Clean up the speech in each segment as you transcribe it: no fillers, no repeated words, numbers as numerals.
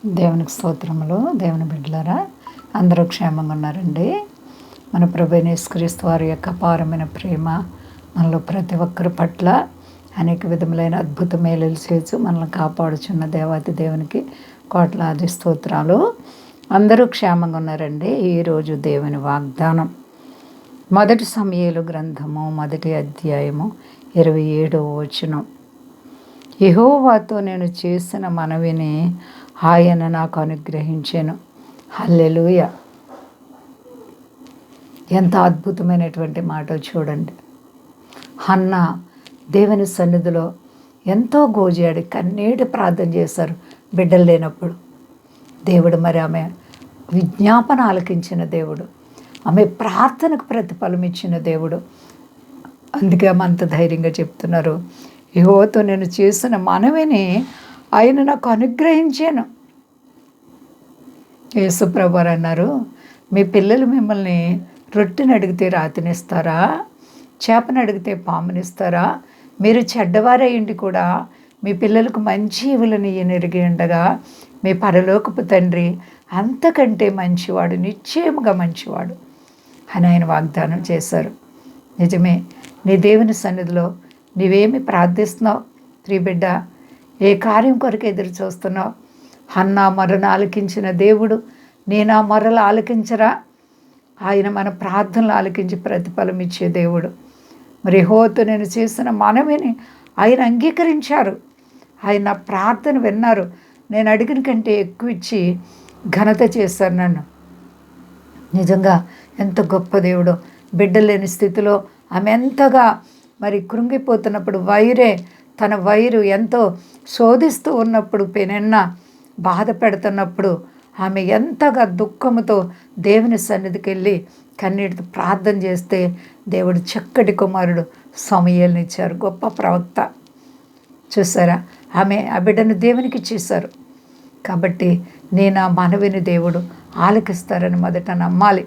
దేవునికి స్తోత్రములు. దేవుని బిడ్డలారా, అందరూ క్షేమంగా ఉన్నారండి. మన ప్రభువైన యేసుక్రీస్తు వారి యొక్క అపారమైన ప్రేమ మనలో ప్రతి ఒక్కరి పట్ల అనేక విధములైన అద్భుత మేలులు చేసి మనల్ని కాపాడుచున్న దేవాతి దేవునికి కోట్లాది స్తోత్రాలు. అందరూ క్షేమంగా ఉన్నారండి. ఈరోజు దేవుని వాగ్దానం మొదటి సమూయేలు గ్రంథము 1వ అధ్యాయము 27వ వచనం. యెహోవాతో నేను చేసిన మనవిని ఆయన నాకు అనుగ్రహించెను. హల్లెలూయా! ఎంత అద్భుతమైనటువంటి మాట చూడండి. హన్నా దేవుని సన్నిధిలో ఎంతో గోజాడి కన్నీటి ప్రార్థన చేశారు బిడ్డలు లేనప్పుడు. దేవుడు మరి ఆమె విజ్ఞాపన ఆలకించిన దేవుడు, ఆమె ప్రార్థనకు ప్రతిఫలం ఇచ్చిన దేవుడు. అందుకే ఆమె అంత ధైర్యంగా చెప్తున్నారు, యెహోవాతో నేను చేసిన మనవిని ఆయన నాకు అనుగ్రహించాను. యేసుప్రభు అన్నారు, మీ పిల్లలు మిమ్మల్ని రొట్టెని అడిగితే రాతినిస్తారా, చేపను అడిగితే పామునిస్తారా? మీరు చెడ్డవారయ్యండి కూడా మీ పిల్లలకు మంచి ఈవులను ఎరిగి ఉండగా మీ పరలోకపు తండ్రి అంతకంటే మంచివాడు, నిశ్చయముగా మంచివాడు అని ఆయన వాగ్దానం చేశారు. నిజమే, నీ దేవుని సన్నిధిలో నీవేమి ప్రార్థిస్తున్నావు? ప్రియబిడ్డ, ఏ కార్యం కొరకు ఎదురు చూస్తున్నావు? హన్నా మొరను ఆలకించిన దేవుడు నేను ఆ మొరలు ఆలకించరా? ఆయన మన ప్రార్థనలు ఆలకించి ప్రతిఫలం ఇచ్చే దేవుడు. మరి యెహోవాతో నేను చేసిన మనవిని ఆయన అంగీకరించారు. ఆయన ప్రార్థన విన్నారు. నేను అడిగిన కంటే ఎక్కువ ఇచ్చి ఘనత చేశారు నన్ను. నిజంగా ఎంత గొప్ప దేవుడు. బిడ్డలు లేని స్థితిలో ఆమె ఎంతగా మరి కృంగిపోతున్నప్పుడు, తన వైరు ఎంతో శోధిస్తూ ఉన్నప్పుడు, పెనెన్న బాధ పెడుతున్నప్పుడు ఆమె ఎంతగా దుఃఖముతో దేవుని సన్నిధికి వెళ్ళి కన్నీటితో ప్రార్థన చేస్తే దేవుడు చక్కటి కుమారుడు సమూయేలుని ఇచ్చారు. గొప్ప ప్రవక్త. చూసారా, ఆమె ఆ బిడ్డను దేవునికి ఇచ్చేశారు. కాబట్టి నేను ఆ మనవిని దేవుడు ఆలకిస్తారని మొదట నమ్మాలి.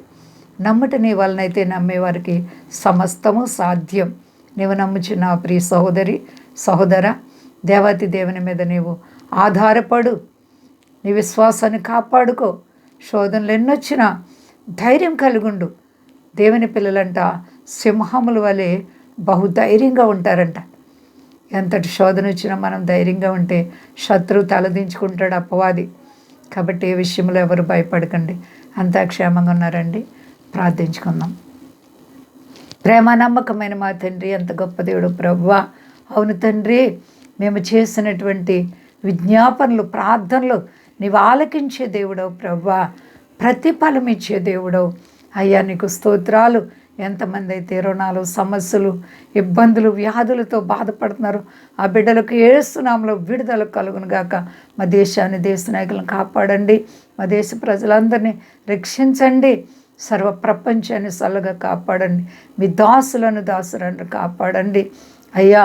నమ్ముట నీ వలనైతే నమ్మేవారికి సమస్తము సాధ్యం. నీవు నమ్ముచున్న ప్రియ సహోదరి సహోదర, దేవాతి దేవుని మీద నీవు ఆధారపడు. నీ విశ్వాసాన్ని కాపాడుకో. శోధనలు ఎన్నొచ్చినా ధైర్యం కలుగుండు. దేవుని పిల్లలంట సింహముల వలె బహుధైర్యంగా ఉంటారంట. ఎంతటి శోధన వచ్చినా మనం ధైర్యంగా ఉంటే శత్రువు తలదించుకుంటాడు, అపవాది. కాబట్టి ఏ విషయంలో ఎవరు భయపడకండి. అంతా క్షేమంగా ఉన్నారండి. ప్రార్థించుకుందాం. ప్రేమ నమ్మకమైన మా తండ్రి, ఎంత గొప్ప దేవుడు ప్రభువా. అవును తండ్రి, మేము చేసినటువంటి విజ్ఞాపనలు, ప్రార్థనలు నీవు ఆలకించే దేవుడవు ప్రభువా, ప్రతిఫలం ఇచ్చే దేవుడవు అయ్యా. నీకు స్తోత్రాలు. ఎంతమంది అయితే రుణాలు, సమస్యలు, ఇబ్బందులు, వ్యాధులతో బాధపడుతున్నారు, ఆ బిడ్డలకు యేసు నామములో విడుదల కలుగును గాక. మా దేశాన్ని, దేశ నాయకులను కాపాడండి. మా దేశ ప్రజలందరినీ రక్షించండి. సర్వ ప్రపంచాన్ని చల్లగా కాపాడండి. మీ దాసులను కాపాడండి అయ్యా.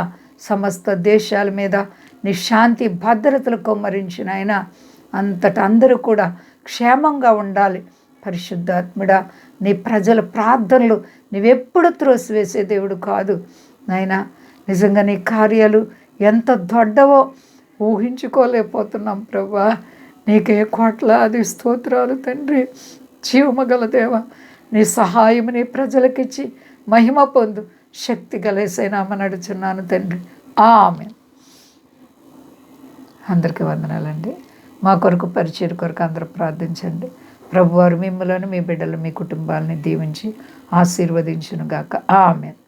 సమస్త దేశాల మీద నీ శాంతి భద్రతలు కొమ్మరించిన ఆయన అంతటా అందరూ కూడా క్షేమంగా ఉండాలి. పరిశుద్ధాత్ముడా, నీ ప్రజల ప్రార్థనలు నీవెప్పుడు త్రోసివేసే దేవుడు కాదు నాయనా. నిజంగా నీ కార్యాలు ఎంత దొడ్డవో ఊహించుకోలేకపోతున్నాం ప్రభువా. నీకే కోట్లాది స్తోత్రాలు తండ్రి. జీవమగల దేవ, నీ సహాయం నీ ప్రజలకిచ్చి మహిమ పొందు. శక్తి గలేసైనామ నడుచున్నాను తండ్రి. ఆమేన్. అందరికీ వందనాలండి. మా కొరకు, పరిచయం కొరకు అందరూ ప్రార్థించండి. ప్రభువారు మిమ్మల్ని, మీ బిడ్డలు, మీ కుటుంబాలని దీవించి ఆశీర్వదించును గాక. ఆమేన్.